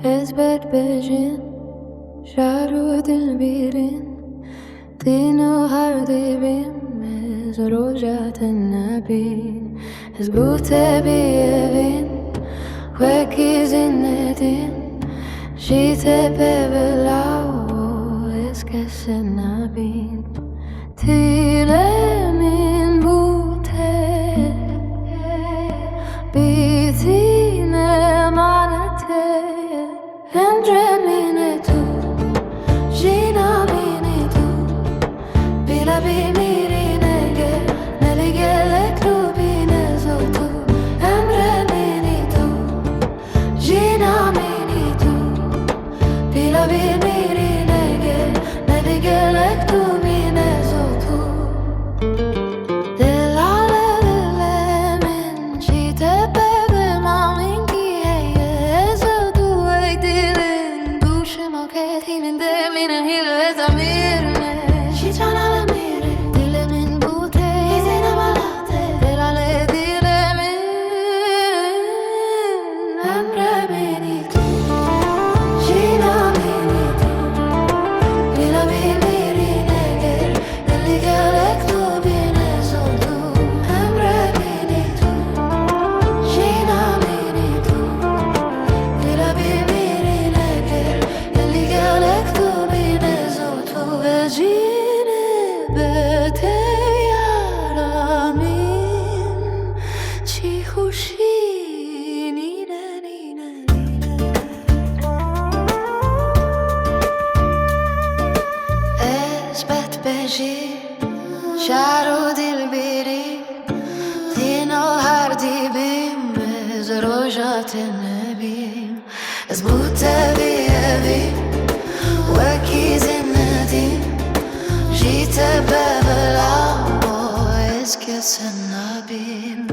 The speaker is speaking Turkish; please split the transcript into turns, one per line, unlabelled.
ezbet bejin şaru dilbirin dino har dibim ez rojaten nabin ez bute bievin weki zinnetin jite pevelau ez kesen nabin tilemin bute bitine manete Endremine tu, Gina mini tu, Bila bimirine ge, Neli gelek rubine zotu. Endremine tu, Gina mini tu, Bila bimirine ge, Neli gelek rubine zotu. Delale dilemin, Çite bebe mamin ki heye zotu. Tinin demine hile zamirme Şiçana la mire Dilemin bute İzine balate Delale dilemin Emre beni tu Şina beni tu Bila bimirine gel Deli gelek tu bine soldu Emre beni tu Şina beni tu Bila bimirine gel Deli gelek tu bine zotu Vecine bete yaramin Çi huşi nine nine nine Ezbet beji Şaru dilbiri Dino har dibim Ez rojaten nebim Ez bute bievim Weki zinnetin Jite bevelau Ez kesen nabim